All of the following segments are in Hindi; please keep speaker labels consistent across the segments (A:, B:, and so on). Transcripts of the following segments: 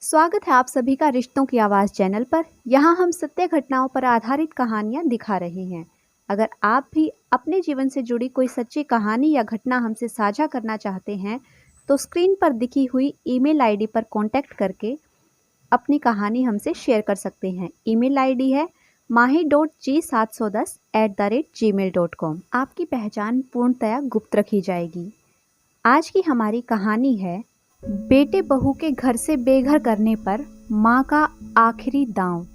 A: स्वागत है आप सभी का रिश्तों की आवाज़ चैनल पर। यहाँ हम सत्य घटनाओं पर आधारित कहानियाँ दिखा रहे हैं। अगर आप भी अपने जीवन से जुड़ी कोई सच्ची कहानी या घटना हमसे साझा करना चाहते हैं तो स्क्रीन पर दिखी हुई ईमेल आईडी पर कांटेक्ट करके अपनी कहानी हमसे शेयर कर सकते हैं। ईमेल आईडी है mahi.g710@gmail.com। आपकी पहचान पूर्णतया गुप्त रखी जाएगी। आज की हमारी कहानी है बेटे बहू के घर से बेघर करने पर माँ का आखिरी दांव।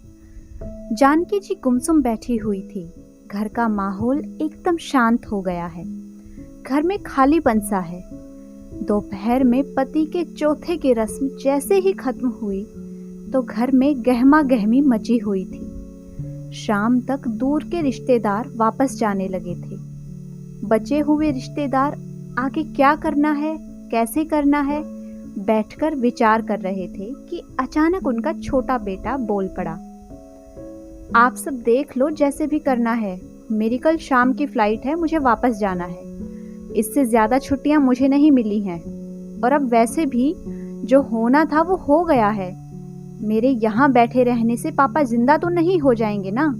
A: जानकी जी गुमसुम बैठी हुई थी। घर का माहौल एकदम शांत हो गया है। घर में खालीपन सा है। दोपहर में पति के चौथे की रस्म जैसे ही खत्म हुई तो घर में गहमा गहमी मची हुई थी। शाम तक दूर के रिश्तेदार वापस जाने लगे थे। बचे हुए रिश्तेदार आगे क्या करना है, कैसे करना है, बैठकर विचार कर रहे थे कि अचानक उनका छोटा बेटा बोल पड़ा। आप सब देख लो, जैसे भी करना है। मेरी कल शाम की फ्लाइट है, मुझे वापस जाना है। इससे ज्यादा छुट्टियां मुझे नहीं मिली हैं और अब वैसे भी जो होना था वो हो गया है। मेरे यहाँ बैठे रहने से पापा जिंदा तो नहीं हो जाएंगे ना।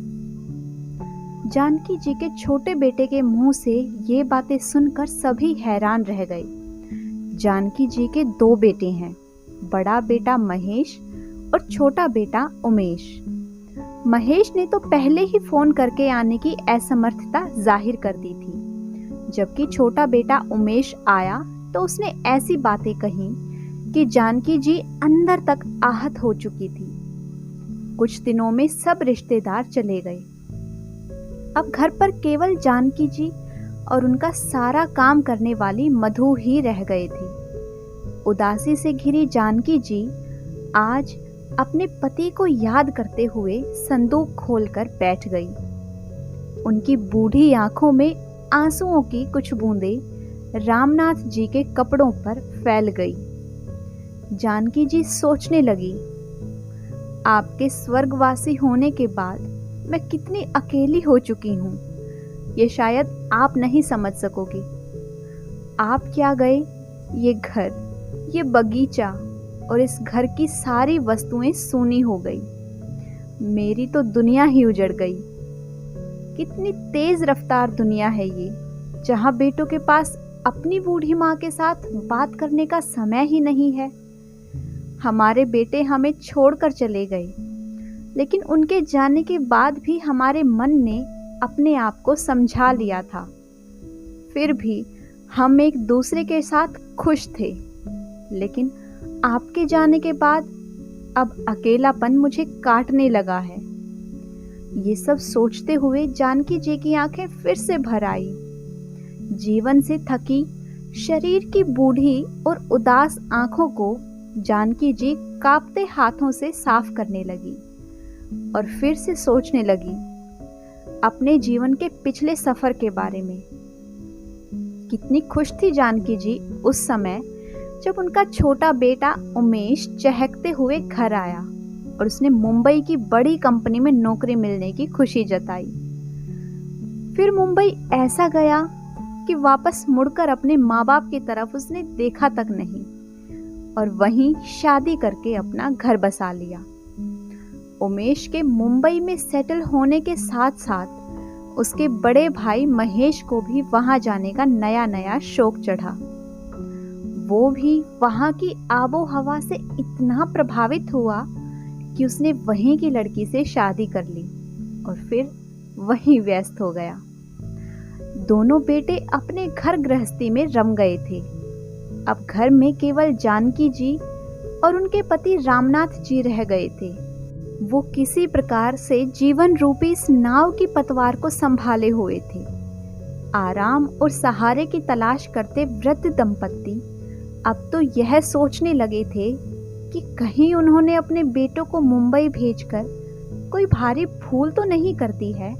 A: जानकी जी के छोटे बेटे के मुंह से ये बातें सुनकर सभी हैरान रह गए। जानकी जी के दो बेटे हैं, बड़ा बेटा महेश और छोटा बेटा उमेश। महेश ने तो पहले ही फोन करके आने की असमर्थता जाहिर कर दी थी, जबकि छोटा बेटा उमेश आया तो उसने ऐसी बातें कही कि जानकी जी अंदर तक आहत हो चुकी थी। कुछ दिनों में सब रिश्तेदार चले गए। अब घर पर केवल जानकी जी और उनका सारा काम करने वाली मधु ही रह गए थे। उदासी से घिरी जानकी जी आज अपने पति को याद करते हुए संदूक खोलकर बैठ गई। उनकी बूढ़ी आंखों में आंसुओं की कुछ बूंदें रामनाथ जी के कपड़ों पर फैल गई। जानकी जी सोचने लगी, आपके स्वर्गवासी होने के बाद मैं कितनी अकेली हो चुकी हूँ, ये शायद आप नहीं समझ सकोगी। आप क्या गए, ये घर, ये बगीचा और इस घर की सारी वस्तुएं सूनी हो गई। मेरी तो दुनिया ही उजड़ गई। कितनी तेज रफ्तार दुनिया है ये, जहाँ बेटों के पास अपनी बूढ़ी माँ के साथ बात करने का समय ही नहीं है। हमारे बेटे हमें छोड़कर चले गए, लेकिन उनके जाने के बाद भी हमारे मन ने अपने आप को समझा लिया था। फिर भी हम एक दूसरे के साथ खुश थे, लेकिन आपके जाने के बाद अब अकेलापन मुझे काटने लगा है। ये सब सोचते हुए जानकी जी की आंखें फिर से भर आई। जीवन से थकी शरीर की बूढ़ी और उदास आंखों को जानकी जी कांपते हाथों से साफ करने लगी और फिर से सोचने लगी अपने जीवन के पिछले सफर के बारे में। कितनी खुश थी जानकी जी उस समय जब उनका छोटा बेटा उमेश चहकते हुए घर आया और उसने मुंबई की बड़ी कंपनी में नौकरी मिलने की खुशी जताई। फिर मुंबई ऐसा गया कि वापस मुड़कर अपने माँ बाप की तरफ उसने देखा तक नहीं और वहीं शादी करके अपना घर बसा लिया। उमेश के मुंबई में सेटल होने के साथ साथ उसके बड़े भाई महेश को भी वहां जाने का नया नया शौक चढ़ा। वो भी वहां की आबो हवा से इतना प्रभावित हुआ कि उसने वहीं की लड़की से शादी कर ली और फिर वहीं व्यस्त हो गया। दोनों बेटे अपने घर गृहस्थी में रम गए थे। अब घर में केवल जानकी जी और उनके पति रामनाथ जी रह गए थे। वो किसी प्रकार से जीवन रूपी इस नाव की पतवार को संभाले हुए थे। आराम और सहारे की तलाश करते वृद्ध दंपत्ति अब तो यह सोचने लगे थे कि कहीं उन्होंने अपने बेटों को मुंबई भेजकर कोई भारी भूल तो नहीं करती है।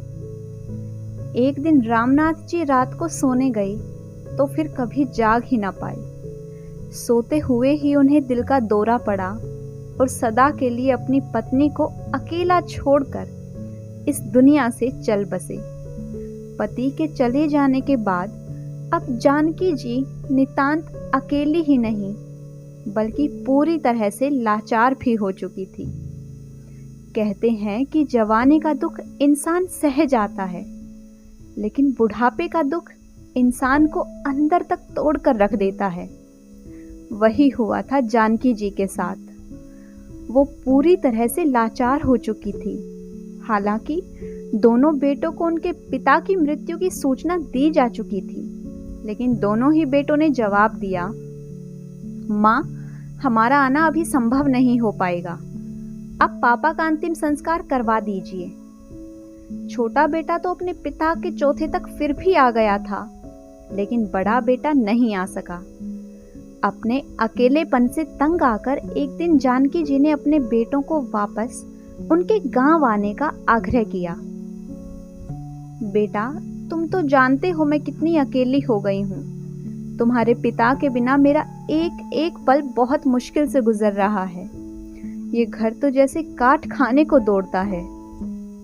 A: एक दिन रामनाथ जी रात को सोने गए तो फिर कभी जाग ही ना पाए। सोते हुए ही उन्हें दिल का दौरा पड़ा और सदा के लिए अपनी पत्नी को अकेला छोड़कर इस दुनिया से चल बसे। पति के चले जाने के बाद अब जानकी जी नितांत अकेली ही नहीं बल्कि पूरी तरह से लाचार भी हो चुकी थी। कहते हैं कि जवानी का दुख इंसान सह जाता है, लेकिन बुढ़ापे का दुख इंसान को अंदर तक तोड़कर रख देता है। वही हुआ था जानकी जी के साथ। वो पूरी तरह से लाचार हो चुकी थी। हालांकि दोनों बेटों को उनके पिता की मृत्यु की सूचना दी जा चुकी थी, लेकिन दोनों ही बेटों ने जवाब दिया, माँ, हमारा आना अभी संभव नहीं हो पाएगा। आप पापा का अंतिम संस्कार करवा दीजिए। छोटा बेटा तो अपने पिता के चौथे तक फिर भी आ गया था, लेकिन बड़ा बेटा नहीं आ सका। अपने अकेलेपन से तंग आकर एक दिन जानकी जी ने अपने बेटों को वापस उनके गांव आने का आग्रह किया। बेटा, तुम तो जानते हो मैं कितनी अकेली हो गई हूँ। तुम्हारे पिता के बिना मेरा एक एक पल बहुत मुश्किल से गुजर रहा है। ये घर तो जैसे काट खाने को दौड़ता है।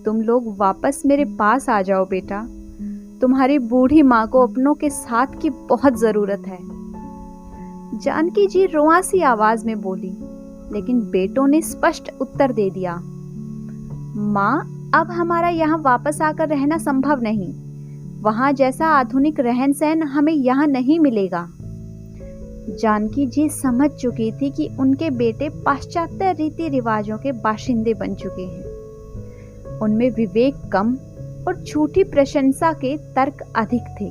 A: तुम लोग वापस मेरे पास आ जाओ बेटा। तुम्हारी बूढ़ी माँ को अपनों के साथ की बहुत जरूरत है। जानकी जी रुआंसी आवाज में बोली, लेकिन बेटों ने स्पष्ट उत्तर दे दिया, माँ, अब हमारा यहाँ वापस आकर रहना संभव नहीं। वहां जैसा आधुनिक रहन सहन हमें यहाँ नहीं मिलेगा। जानकी जी समझ चुकी थी कि उनके बेटे पाश्चात्य रीति रिवाजों के बाशिंदे बन चुके हैं। उनमें विवेक कम और झूठी प्रशंसा के तर्क अधिक थे।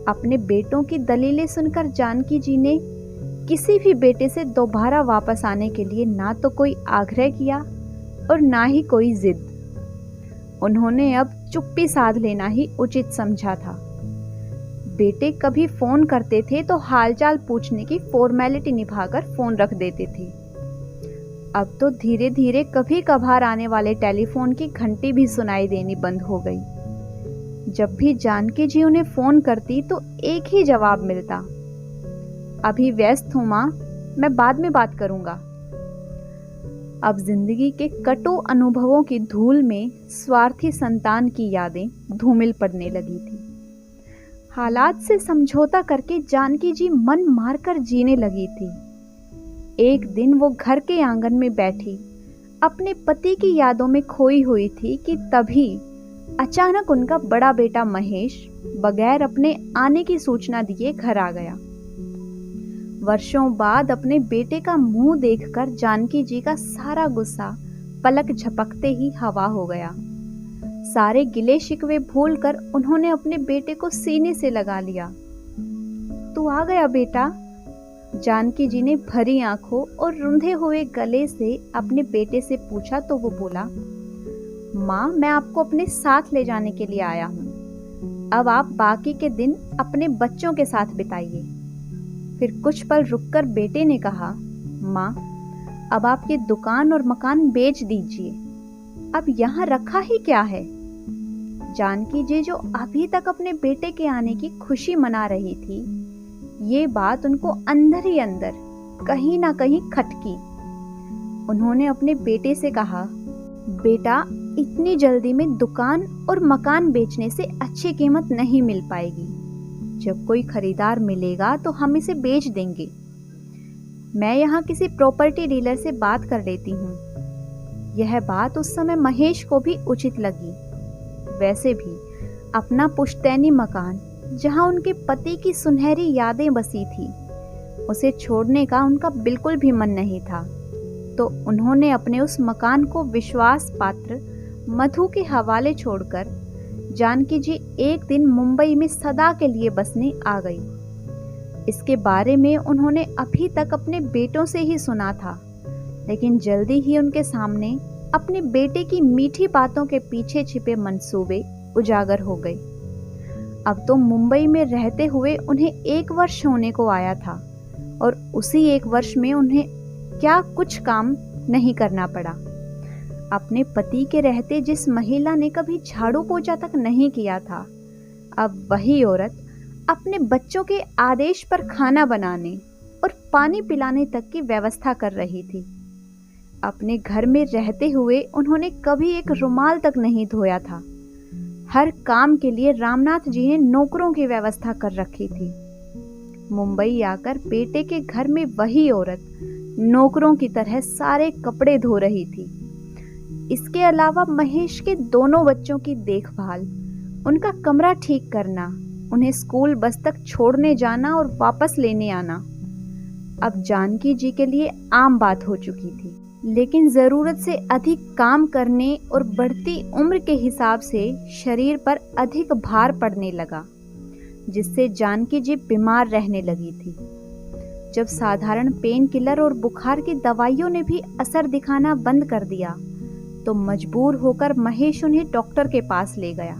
A: अपने बेटों की दलीलें सुनकर जानकी जी ने किसी भी बेटे से दोबारा वापस आने के लिए ना तो कोई आग्रह किया और ना ही कोई जिद। उन्होंने अब चुप्पी साध लेना ही उचित समझा था। बेटे कभी फोन करते थे तो हालचाल पूछने की फॉर्मेलिटी निभाकर फोन रख देते थे। अब तो धीरे धीरे कभी कभार आने वाले टेलीफोन की घंटी भी सुनाई देनी बंद हो गई। जब भी जानकी जी उन्हें फोन करती तो एक ही जवाब मिलता, अभी व्यस्त हूं मां, मैं बाद में बात करूंगा। अब जिंदगी के कटु अनुभवों की धूल में स्वार्थी संतान की यादें धूमिल पड़ने लगी थी। हालात से समझौता करके जानकी जी मन मारकर जीने लगी थी। एक दिन वो घर के आंगन में बैठी अपने पति की यादों में खोई हुई थी कि तभी अचानक उनका बड़ा बेटा महेश बगैर अपने आने की सूचना दिए घर आ गया। वर्षों बाद अपने बेटे का मुंह देखकर जानकी जी का सारा गुस्सा पलक झपकते ही हवा हो गया। सारे गिले शिकवे भूलकर उन्होंने अपने बेटे को सीने से लगा लिया। तू आ गया बेटा? जानकी जी ने भरी आंखों और रुंधे हुए गले से अपने बेटे से पूछा तो वो बोला, माँ, मैं आपको अपने साथ ले जाने के लिए आया हूँ। अब आप बाकी के दिन अपने बच्चों के साथ बिताइए। फिर कुछ पल रुककर बेटे ने कहा, माँ, अब आप ये दुकान और मकान बेच दीजिए। अब यहाँ रखा ही क्या है? जानकी जी जो अभी तक अपने बेटे के आने की खुशी मना रही थी, ये बात उनको अंदर ही अंदर कहीं ना कहीं खटकी। उन्होंने अपने बेटे से कहा, बेटा, इतनी जल्दी में दुकान और मकान बेचने से अच्छी कीमत नहीं मिल पाएगी। जब कोई खरीदार मिलेगा तो हम इसे बेच देंगे। मैं यहाँ किसी प्रॉपर्टी डीलर से बात कर लेती हूँ। यह बात उस समय महेश को भी उचित लगी। वैसे भी अपना पुश्तैनी मकान जहाँ उनके पति की सुनहरी यादें बसी थी, उसे छोड़ने का उनका बिल्कुल भी मन नहीं था। तो उन्होंने अपने उस मकान को विश्वास पात्र मधु के हवाले छोड़कर जानकी जी एक दिन मुंबई में सदा के लिए बसने आ गई। इसके बारे में उन्होंने अभी तक अपने बेटों से ही सुना था, लेकिन जल्दी ही उनके सामने अपने बेटे की मीठी बातों के पीछे छिपे मंसूबे उजागर हो गए। अब तो मुंबई में रहते हुए उन्हें 1 वर्ष होने को आया था और उसी 1 वर्ष में उन्हें क्या कुछ काम नहीं करना पड़ा। अपने पति के रहते जिस महिला ने कभी झाड़ू पोछा तक नहीं किया था, अब वही औरत अपने बच्चों के आदेश पर खाना बनाने और पानी पिलाने तक की व्यवस्था कर रही थी। अपने घर में रहते हुए उन्होंने कभी एक रुमाल तक नहीं धोया था। हर काम के लिए रामनाथ जी ने नौकरों की व्यवस्था कर रखी थी। मुंबई आकर बेटे के घर में वही औरत नौकरों की तरह सारे कपड़े धो रही थी। इसके अलावा महेश के दोनों बच्चों की देखभाल, उनका कमरा ठीक करना, उन्हें स्कूल बस तक छोड़ने जाना और वापस लेने आना अब जानकी जी के लिए आम बात हो चुकी थी। लेकिन ज़रूरत से अधिक काम करने और बढ़ती उम्र के हिसाब से शरीर पर अधिक भार पड़ने लगा, जिससे जानकी जी बीमार रहने लगी थी। जब साधारण पेन किलर और बुखार की दवाइयों ने भी असर दिखाना बंद कर दिया, तो मजबूर होकर महेश उन्हें डॉक्टर के पास ले गया।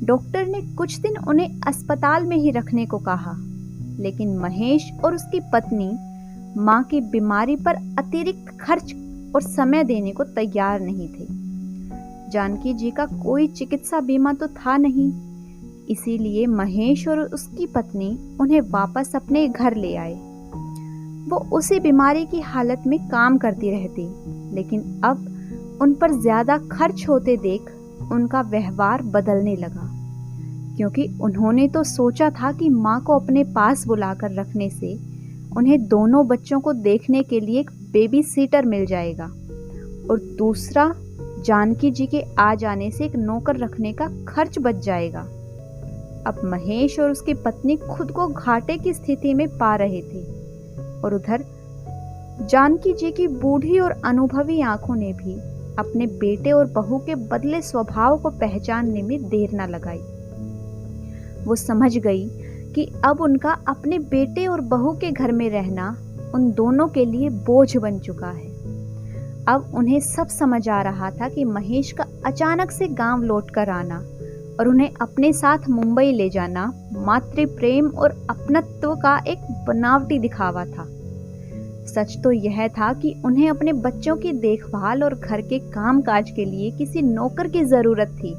A: डॉक्टर ने कुछ दिन उन्हें अस्पताल में ही रखने को कहा, लेकिन महेश और उसकी पत्नी मां की बीमारी पर अतिरिक्त खर्च और समय देने को तैयार नहीं थे। जानकी जी का कोई चिकित्सा बीमा तो था नहीं, इसीलिए महेश और उसकी पत्नी उन्हें वापस अपने घर ले आए। वो उसी बीमारी की हालत में काम करती रहती, लेकिन अब उन पर ज्यादा खर्च होते देख उनका व्यवहार बदलने लगा, क्योंकि उन्होंने तो सोचा था कि माँ को अपने पास बुलाकर रखने से उन्हें दोनों बच्चों को देखने के लिए एक बेबी सीटर मिल जाएगा, और दूसरा जानकी जी के आ जाने से एक नौकर रखने का खर्च बच जाएगा। अब महेश और उसकी पत्नी खुद को घाटे की स्थिति में पा रहे थे, और उधर जानकी जी की बूढ़ी और अनुभवी आंखों ने भी अपने बेटे और बहू के बदले स्वभाव को पहचानने में देर न लगाई। वो समझ गई कि अब उनका अपने बेटे और बहू के घर में रहना उन दोनों के लिए बोझ बन चुका है। अब उन्हें सब समझ आ रहा था कि महेश का अचानक से गांव लौटकर आना और उन्हें अपने साथ मुंबई ले जाना मातृ प्रेम और अपनत्व का एक बनावटी दिखावा था। सच तो यह था कि उन्हें अपने बच्चों की देखभाल और घर के कामकाज के लिए किसी नौकर की जरूरत थी,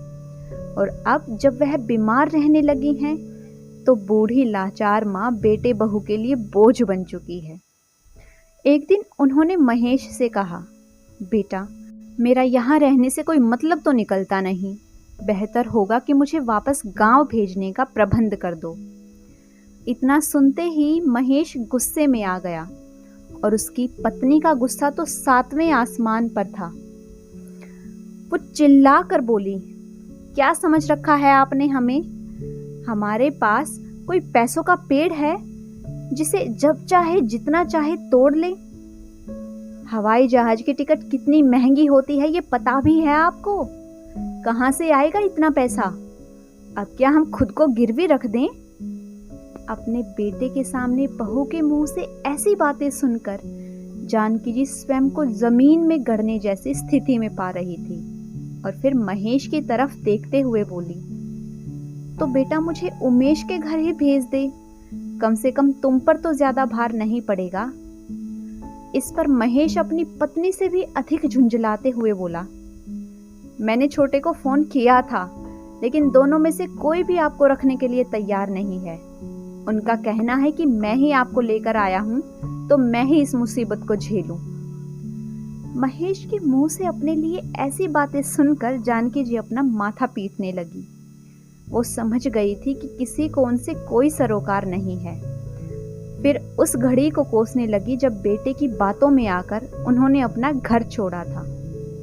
A: और अब जब वह बीमार रहने लगी हैं, तो बूढ़ी लाचार माँ बेटे बहू के लिए बोझ बन चुकी है। एक दिन उन्होंने महेश से कहा, बेटा, मेरा यहाँ रहने से कोई मतलब तो निकलता नहीं, बेहतर होगा कि मुझे वापस गांव भेजने का प्रबंध कर दो। इतना सुनते ही महेश गुस्से में आ गया, और उसकी पत्नी का गुस्सा तो 7वें आसमान पर था। वो चिल्ला कर बोली, क्या समझ रखा है आपने हमें? हमारे पास कोई पैसों का पेड़ है जिसे जब चाहे जितना चाहे तोड़ ले? हवाई जहाज की टिकट कितनी महंगी होती है ये पता भी है आपको? कहाँ से आएगा इतना पैसा? अब क्या हम खुद को गिरवी रख दें? अपने बेटे के सामने बहू के मुंह से ऐसी बातें सुनकर जानकी जी स्वयं को जमीन में गड़ने जैसी स्थिति में पा रही थी, और फिर महेश की तरफ देखते हुए बोली, तो बेटा मुझे उमेश के घर ही भेज दे, कम से कम तुम पर तो ज्यादा भार नहीं पड़ेगा। इस पर महेश अपनी पत्नी से भी अधिक झुंझलाते हुए बोला, मैंने छोटे को फोन किया था, लेकिन दोनों में से कोई भी आपको रखने के लिए तैयार नहीं है। उनका कहना है कि मैं ही आपको लेकर आया हूं, तो मैं ही इस मुसीबत को झेलूं। महेश के मुंह से अपने लिए ऐसी बातें सुनकर जानकी जी अपना माथा पीटने लगी। वो समझ गई थी कि किसी को उनसे कोई सरोकार नहीं है। फिर उस घड़ी को कोसने लगी जब बेटे की बातों में आकर उन्होंने अपना घर छोड़ा था,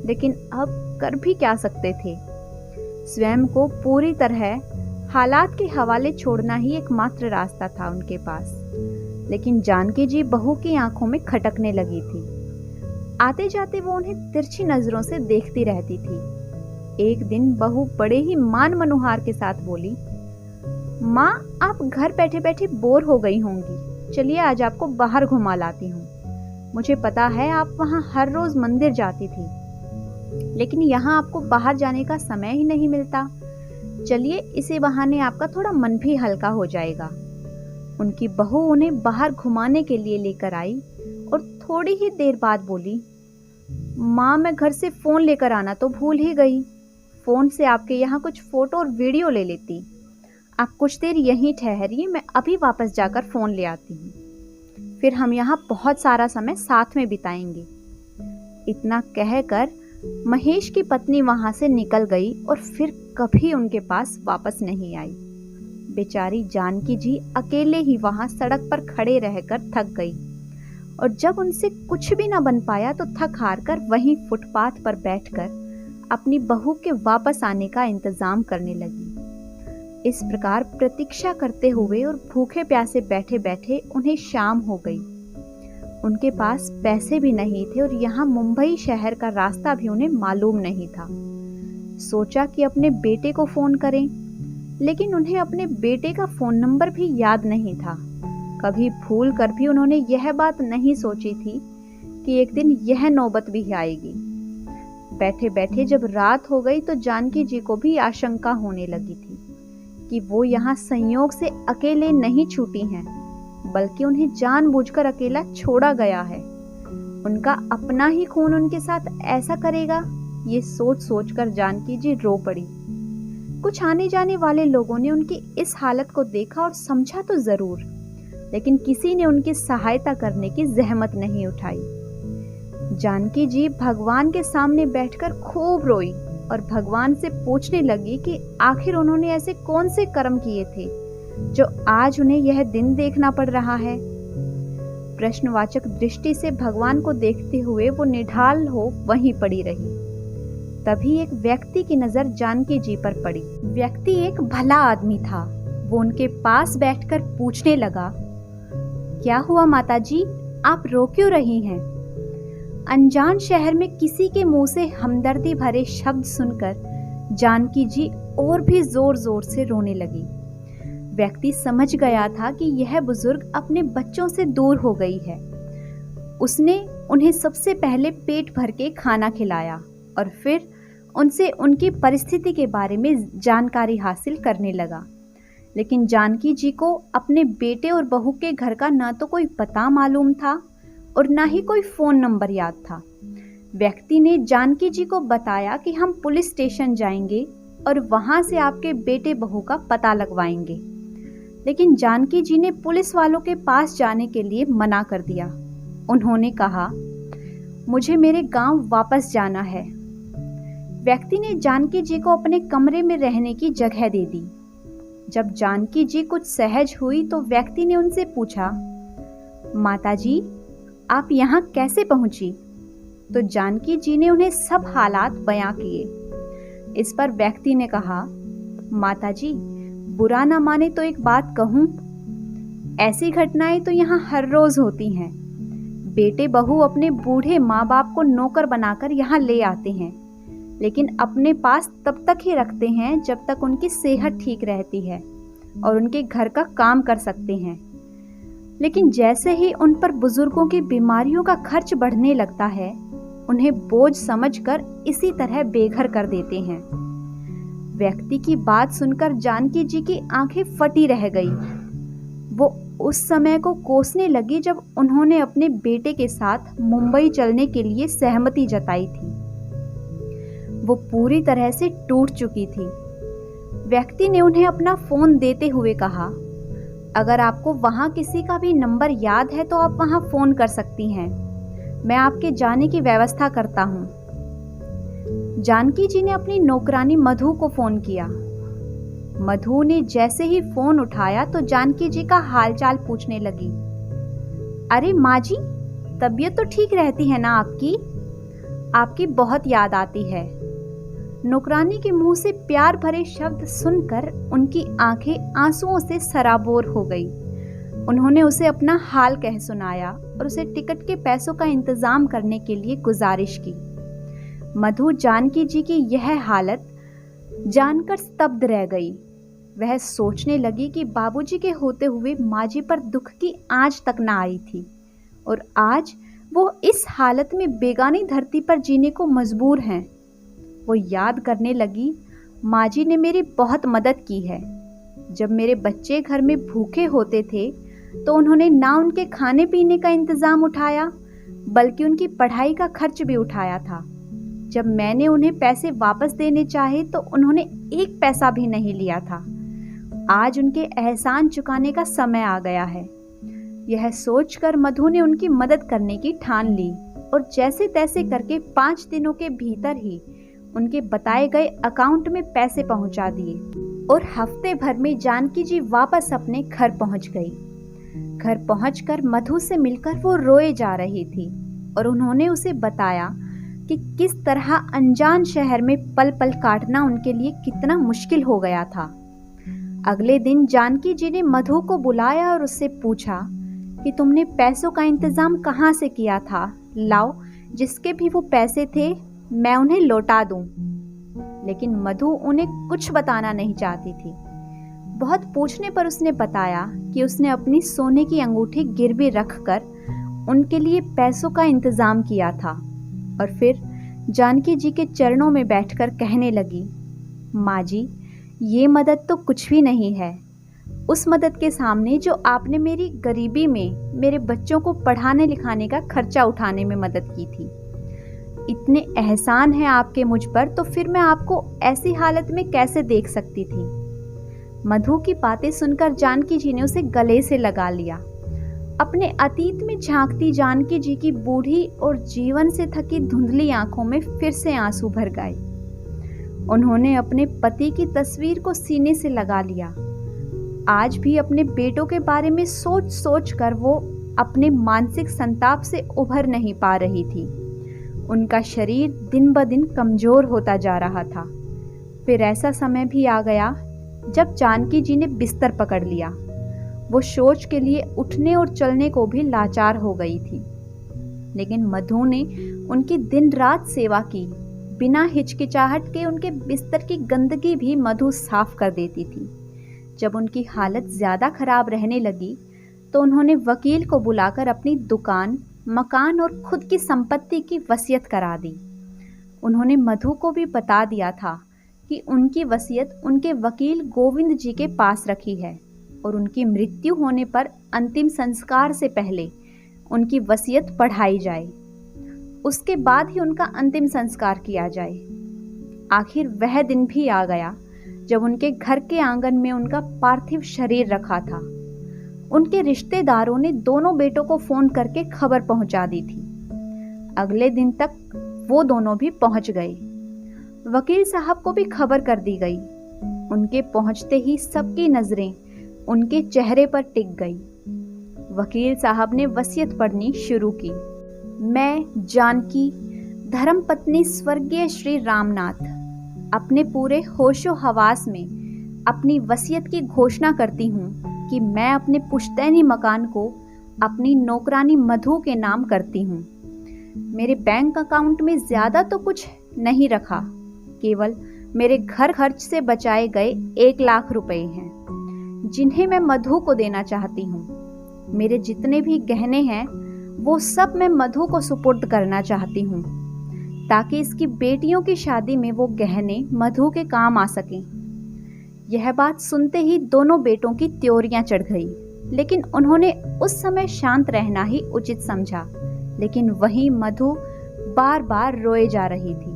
A: लेकिन अब कर भी क्या सकते थे? स्वयं को पूरी तरह हालात के हवाले छोड़ना ही एकमात्र रास्ता था उनके पास। लेकिन जानकी जी बहू की आंखों में खटकने लगी थी। आते जाते वो उन्हें तिरछी नजरों से देखती रहती थी। एक दिन बहू बड़े ही मान मनोहार के साथ बोली, माँ, आप घर बैठे बैठे बोर हो गई होंगी, चलिए आज आपको बाहर घुमा लाती हूँ। मुझे पता है आप वहाँ हर रोज मंदिर जाती थी, लेकिन यहाँ आपको बाहर जाने का समय ही नहीं मिलता। चलिए इसी बहाने आपका थोड़ा मन भी हल्का हो जाएगा। उनकी बहू उन्हें बाहर घुमाने के लिए लेकर आई और थोड़ी ही देर बाद बोली, माँ, मैं घर से फोन लेकर आना तो भूल ही गई। फोन से आपके यहाँ कुछ फोटो और वीडियो ले लेती। आप कुछ देर यहीं ठहरिए, मैं अभी वापस जाकर फोन ले आती हूँ, फिर हम यहाँ बहुत सारा समय साथ में बिताएंगे। इतना कहकर महेश की पत्नी वहां से निकल गई और फिर कभी उनके पास वापस नहीं आई। बेचारी जानकी जी अकेले ही वहां सड़क पर खड़े रहकर थक गई और जब उनसे कुछ भी ना बन पाया तो थक हार कर वहीं फुटपाथ पर बैठकर अपनी बहू के वापस आने का इंतजाम करने लगी। इस प्रकार प्रतीक्षा करते हुए और भूखे प्यासे बैठे बैठे उन्हें शाम हो गई। उनके पास पैसे भी नहीं थे और यहाँ मुंबई शहर का रास्ता भी उन्हें मालूम नहीं था। सोचा कि अपने बेटे को फोन करें, लेकिन उन्हें अपने बेटे का फोन नंबर भी याद नहीं था। कभी भूल कर भी उन्होंने यह बात नहीं सोची थी कि एक दिन यह नौबत भी आएगी। बैठे बैठे जब रात हो गई तो जानकी जी को भी आशंका होने लगी थी कि वो यहाँ संयोग से अकेले नहीं छूटी हैं, बल्कि उन्हें जानबूझकर अकेला छोड़ा गया है। उनका अपना ही खून उनके साथ ऐसा करेगा, ये सोच सोचकर जानकी जी रो पड़ी। कुछ आने जाने वाले लोगों ने उनकी इस हालत को देखा और समझा तो जरूर, लेकिन किसी ने उनकी सहायता करने की जहमत नहीं उठाई। जानकी जी भगवान के सामने बैठकर खूब रोई और भगवान से पूछने लगी कि आखिर उन्होंने ऐसे कौन से कर्म किए थे जो आज उन्हें यह दिन देखना पड़ रहा है। प्रश्नवाचक दृष्टि से भगवान को देखते हुए वो निढाल हो वहीं पड़ी रही। तभी एक व्यक्ति की नजर जानकी जी पर पड़ी। व्यक्ति एक भला आदमी था। वो उनके पास बैठकर पूछने लगा, क्या हुआ माताजी, आप रो क्यों रही हैं? अनजान शहर में किसी के मुंह से हमदर्दी भरे शब्द सुनकर जानकी जी और भी जोर जोर से रोने लगी। व्यक्ति समझ गया था कि यह बुजुर्ग अपने बच्चों से दूर हो गई है। उसने उन्हें सबसे पहले पेट भर के खाना खिलाया और फिर उनसे उनकी परिस्थिति के बारे में जानकारी हासिल करने लगा। लेकिन जानकी जी को अपने बेटे और बहू के घर का ना तो कोई पता मालूम था और ना ही कोई फोन नंबर याद था। व्यक्ति ने जानकी जी को बताया कि हम पुलिस स्टेशन जाएंगे और वहां से आपके बेटे बहू का पता लगवाएंगे। लेकिन जानकी जी ने पुलिस वालों के पास जाने के लिए मना कर दिया। उन्होंने कहा, मुझे मेरे गांव वापस जाना है। व्यक्ति ने जानकी जी को अपने कमरे में रहने की जगह दे दी। जब जानकी जी कुछ सहज हुई तो व्यक्ति ने उनसे पूछा, माताजी, आप यहाँ कैसे पहुंची? तो जानकी जी ने उन्हें सब हालात बयां किए। इस पर व्यक्ति ने कहा, माताजी, बुरा ना माने तो एक बात कहूं, ऐसी घटनाएं तो यहाँ हर रोज होती हैं। बेटे बहू अपने बूढ़े माँ बाप को नौकर बनाकर यहाँ ले आते हैं, लेकिन अपने पास तब तक ही रखते हैं जब तक उनकी सेहत ठीक रहती है और उनके घर का काम कर सकते हैं। लेकिन जैसे ही उन पर बुजुर्गों की बीमारियों का खर्च बढ़ने लगता है, उन्हें बोझ समझकर इसी तरह बेघर कर देते हैं। व्यक्ति की बात सुनकर जानकी जी की आंखें फटी रह गई। वो उस समय को कोसने लगी जब उन्होंने अपने बेटे के साथ मुंबई चलने के लिए सहमति जताई थी। वो पूरी तरह से टूट चुकी थी। व्यक्ति ने उन्हें अपना फोन देते हुए कहा, अगर आपको वहां किसी का भी नंबर याद है तो आप वहां फोन कर सकती हैं। मैं आपके जाने की व्यवस्था करता हूं। जानकी जी ने अपनी नौकरानी मधु को फोन किया। मधु ने जैसे ही फोन उठाया तो जानकी जी का हालचाल पूछने लगी। अरे माँ जी, तबीयत तो ठीक रहती है ना आपकी? आपकी बहुत याद आती है। नौकरानी के मुंह से प्यार भरे शब्द सुनकर उनकी आंखें आंसुओं से सराबोर हो गई। उन्होंने उसे अपना हाल कह सुनाया और उसे टिकट के पैसों का इंतजाम करने के लिए गुजारिश की। मधु जानकी जी की यह हालत जानकर स्तब्ध रह गई। वह सोचने लगी कि बाबूजी के होते हुए माँ जी पर दुख की आंच तक न आई थी और आज वो इस हालत में बेगानी धरती पर जीने को मजबूर हैं। वो याद करने लगी, माँ जी ने मेरी बहुत मदद की है। जब मेरे बच्चे घर में भूखे होते थे तो उन्होंने ना उनके खाने पीने का इंतजाम उठाया, बल्कि उनकी पढ़ाई का खर्च भी उठाया था। जब मैंने उन्हें पैसे वापस देने चाहे तो उन्होंने एक पैसा भी नहीं लिया था। आज उनके एहसान चुकाने का समय आ गया है। यह सोचकर मधु ने उनकी मदद करने की ठान ली और जैसे तैसे करके 5 दिनों के भीतर ही उनके बताए गए अकाउंट में पैसे पहुंचा दिए। और हफ्ते भर में जानकी जी वापस अपने घर पहुंच गई। घर पहुंचकर मधु से मिलकर वो रोए जा रही थी और उन्होंने उसे बताया कि किस तरह अनजान शहर में पल पल काटना उनके लिए कितना मुश्किल हो गया था। अगले दिन जानकी जी ने मधु को बुलाया और उससे पूछा कि तुमने पैसों का इंतजाम कहाँ से किया था? लाओ, जिसके भी वो पैसे थे मैं उन्हें लौटा दूं। लेकिन मधु उन्हें कुछ बताना नहीं चाहती थी। बहुत पूछने पर उसने बताया कि उसने अपनी सोने की अंगूठी गिरवी रखकर उनके लिए पैसों का इंतजाम किया था और फिर जानकी जी के चरणों में बैठकर कहने लगी, माँ जी, ये मदद तो कुछ भी नहीं है उस मदद के सामने जो आपने मेरी गरीबी में मेरे बच्चों को पढ़ाने लिखाने का खर्चा उठाने में मदद की थी। इतने एहसान हैं आपके मुझ पर, तो फिर मैं आपको ऐसी हालत में कैसे देख सकती थी। मधु की बातें सुनकर जानकी जी ने उसे गले से लगा लिया। अपने अतीत में झांकती जानकी जी की बूढ़ी और जीवन से थकी धुंधली आंखों में फिर से आंसू भर गए। उन्होंने अपने पति की तस्वीर को सीने से लगा लिया। आज भी अपने बेटों के बारे में सोच सोच कर वो अपने मानसिक संताप से उभर नहीं पा रही थी। उनका शरीर दिन ब दिन कमजोर होता जा रहा था। फिर ऐसा समय भी आ गया जब जानकी जी ने बिस्तर पकड़ लिया। वो शौच के लिए उठने और चलने को भी लाचार हो गई थी। लेकिन मधु ने उनकी दिन रात सेवा की। बिना हिचकिचाहट के उनके बिस्तर की गंदगी भी मधु साफ कर देती थी। जब उनकी हालत ज़्यादा खराब रहने लगी तो उन्होंने वकील को बुलाकर अपनी दुकान, मकान और खुद की संपत्ति की वसीयत करा दी। उन्होंने मधु को भी बता दिया था कि उनकी वसीयत उनके वकील गोविंद जी के पास रखी है और उनकी मृत्यु होने पर अंतिम संस्कार से पहले उनकी वसीयत पढ़ाई जाए। उसके बाद ही उनका अंतिम संस्कार किया जाए। आखिर वह दिन भी आ गया जब उनके घर के आंगन में उनका पार्थिव शरीर रखा था। उनके रिश्तेदारों ने दोनों बेटों को फोन करके खबर पहुंचा दी थी। अगले दिन तक वो दोनों भी पहुंच गए। वकील साहब को भी खबर कर दी गई। उनके पहुंचते ही सबकी नजरें उनके चेहरे पर टिक गई। वकील साहब ने वसीयत पढ़नी शुरू की। मैं जानकी, धर्मपत्नी स्वर्गीय श्री रामनाथ, अपने पूरे होशो हवास में अपनी वसीयत की घोषणा करती हूँ कि मैं अपने पुश्तैनी मकान को अपनी नौकरानी मधु के नाम करती हूँ। मेरे बैंक अकाउंट में ज़्यादा तो कुछ नहीं रखा, केवल मेरे घर खर्च से बचाए गए 1 लाख रुपए हैं, जिन्हें मैं मधु को देना चाहती हूँ। मेरे जितने भी गहने हैं वो सब मैं मधु को सुपुर्द करना चाहती हूँ, ताकि इसकी बेटियों की शादी में वो गहने मधु के काम आ सकें। यह बात सुनते ही दोनों बेटों की त्योरियां चढ़ गई, लेकिन उन्होंने उस समय शांत रहना ही उचित समझा। लेकिन वहीं मधु बार बार रोए जा रही थी।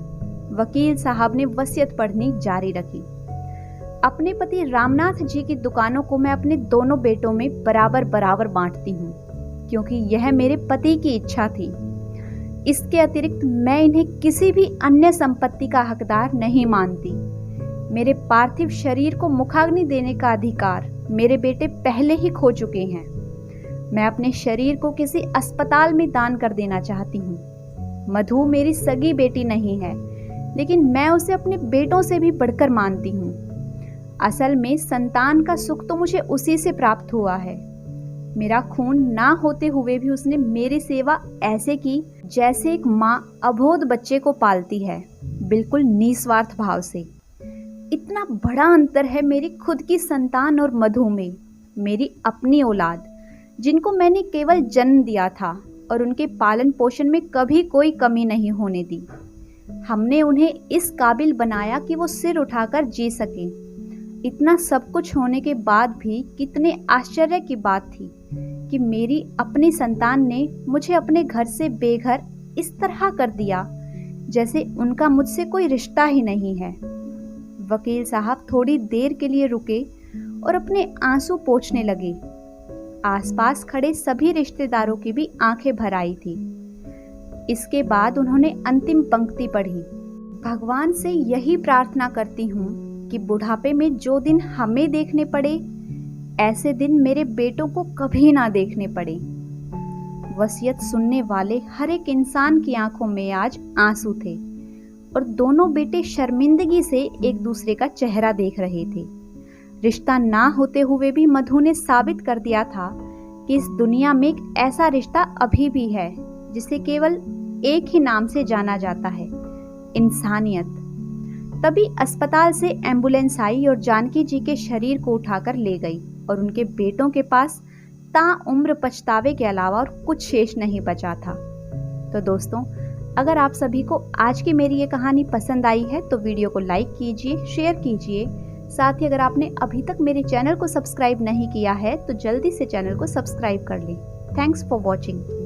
A: वकील साहब ने वसीयत पढ़नी जारी रखी। अपने पति रामनाथ जी की दुकानों को मैं अपने दोनों बेटों में बराबर बराबर बांटती हूँ, क्योंकि यह मेरे पति की इच्छा थी। इसके अतिरिक्त मैं इन्हें किसी भी अन्य संपत्ति का हकदार नहीं मानती। मेरे पार्थिव शरीर को मुखाग्नि देने का अधिकार मेरे बेटे पहले ही खो चुके हैं। मैं अपने शरीर को किसी अस्पताल में दान कर देना चाहती हूँ। मधु मेरी सगी बेटी नहीं है, लेकिन मैं उसे अपने बेटों से भी बढ़कर मानती हूँ। असल में संतान का सुख तो मुझे उसी से प्राप्त हुआ है। मेरा खून ना होते हुए भी उसने मेरी सेवा ऐसे की जैसे एक माँ अबोध बच्चे को पालती है, बिल्कुल निस्वार्थ भाव से। इतना बड़ा अंतर है मेरी खुद की संतान और मधु में। मेरी अपनी औलाद, जिनको मैंने केवल जन्म दिया था और उनके पालन पोषण में कभी कोई कमी नहीं होने दी। हमने उन्हें इस काबिल बनाया कि वो सिर उठाकर जी सकें। इतना सब कुछ होने के बाद भी कितने आश्चर्य की बात थी कि मेरी अपनी संतान ने मुझे अपने घर से बेघर इस तरह कर दिया जैसे उनका मुझसे कोई रिश्ता ही नहीं है। वकील साहब थोड़ी देर के लिए रुके और अपने आंसू पोंछने लगे। आसपास खड़े सभी रिश्तेदारों की भी आंखें भर आई थी। इसके बाद उन्होंने अंतिम पंक्ति पढ़ी। भगवान से यही प्रार्थना करती हूँ कि बुढ़ापे में जो दिन हमें देखने पड़े, ऐसे दिन मेरे बेटों को कभी ना देखने पड़े। वसीयत सुनने वाले हर एक इंसान की आंखों में आज आंसू थे और दोनों बेटे शर्मिंदगी से एक दूसरे का चेहरा देख रहे थे। रिश्ता ना होते हुए भी मधु ने साबित कर दिया था कि इस दुनिया में एक ऐसा रिश्ता अभी भी है जिसे केवल एक ही नाम से जाना जाता है, इंसानियत। तभी अस्पताल से एम्बुलेंस आई और जानकी जी के शरीर को उठाकर ले गई और उनके बेटों के पास ताउम्र पछतावे के अलावा और कुछ शेष नहीं बचा था। तो दोस्तों, अगर आप सभी को आज की मेरी ये कहानी पसंद आई है तो वीडियो को लाइक कीजिए, शेयर कीजिए। साथ ही अगर आपने अभी तक मेरे चैनल को सब्सक्राइब नहीं किया है तो जल्दी से चैनल को सब्सक्राइब कर लें। Thanks for watching.